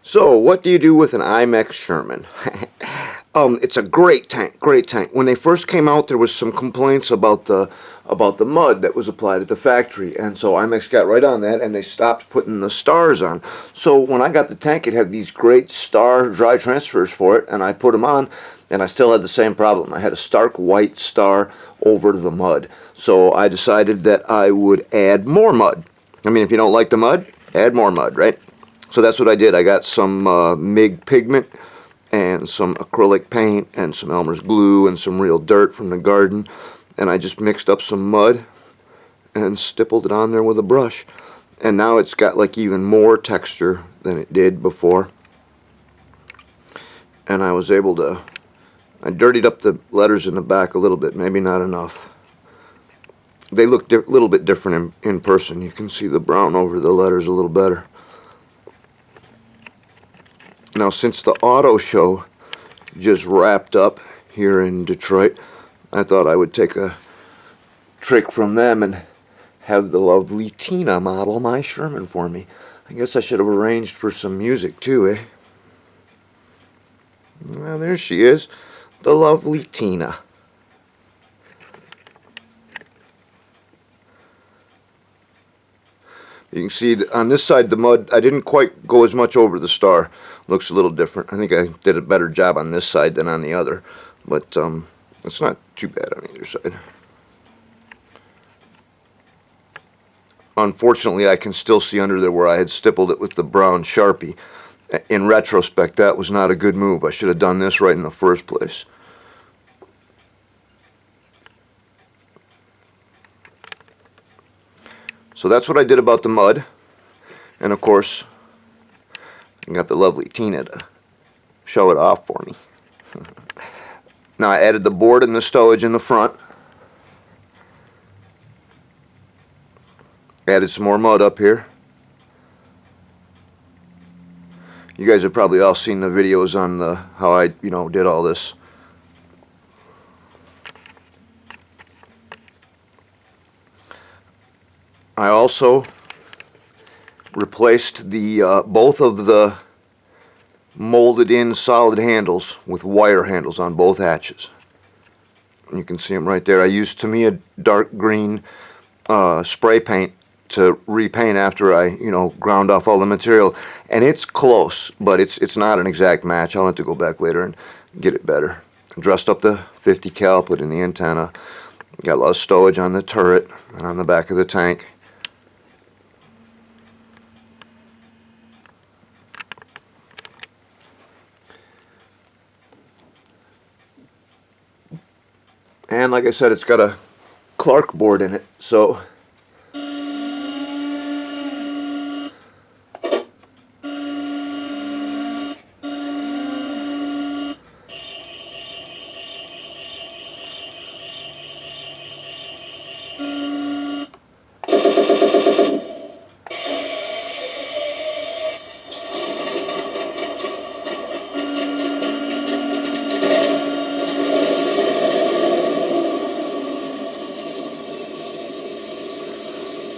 So, what do you do with an Imex Sherman? It's a great tank, great tank. When they first came out, there was some complaints about the mud that was applied at the factory, and so Imex got right on that, and they stopped putting the stars on. So when I got the tank, it had these great star dry transfers for it, and I put them on, and I still had the same problem. I had a stark white star over the mud. So I decided that I would add more mud. I mean, if you don't like the mud, add more mud, right? So that's what I did. I got some MIG pigment and some acrylic paint and some Elmer's glue and some real dirt from the garden, and I just mixed up some mud and stippled it on there with a brush, and now it's got like even more texture than it did before. And I was able to, I dirtied up the letters in the back a little bit, maybe not enough. They look a little bit different in person. You can see the brown over the letters a little better. Now, since the auto show just wrapped up here in Detroit, I thought I would take a trick from them and have the lovely Tina model my Sherman for me. I guess I should have arranged for some music too, eh? Well, there she is, the lovely Tina. You can see that on this side the mud, I didn't quite go as much over the star. Looks a little different. I think I did a better job on this side than on the other, but it's not too bad on either side. Unfortunately, I can still see under there where I had stippled it with the brown Sharpie. In retrospect, that was not a good move. I should have done this right in the first place. So that's what I did about the mud, and of course I got the lovely Tina to show it off for me. Now I added the board and the stowage in the front, added some more mud up here. You guys have probably all seen the videos on how I did all this. I also replaced the both of the molded in solid handles with wire handles on both hatches. You can see them right there. I used Tamiya dark green spray paint to repaint after I ground off all the material, and it's close, but it's not an exact match. I'll have to go back later and get it better. I dressed up the 50 cal, put in the antenna, got a lot of stowage on the turret and on the back of the tank. And like I said, it's got a Clark board in it, so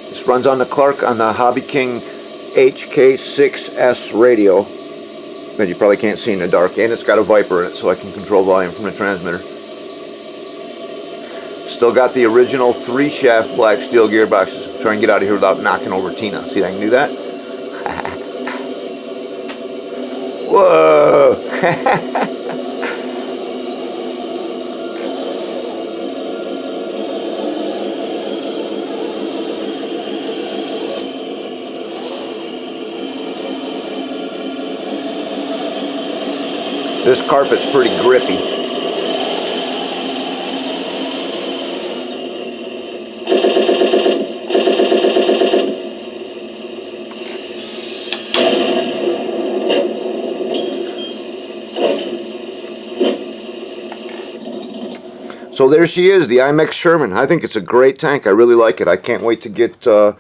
this runs on the Clark on the Hobby King HK6S radio that you probably can't see in the dark, and it's got a Viper in it so I can control volume from the transmitter. Still got the original 3-shaft black steel gearboxes. Try and get out of here without knocking over Tina. See if I can do that? Whoa! This carpet's pretty grippy. So there she is, the Imex Sherman. I think it's a great tank. I really like it. I can't wait to get the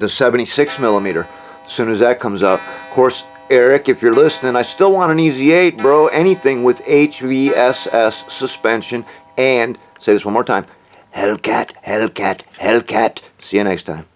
76 millimeter as soon as that comes out. Of course, Eric, if you're listening, I still want an Easy 8, bro. Anything with HVSS suspension and, say this one more time, Hellcat, Hellcat, Hellcat. See you next time.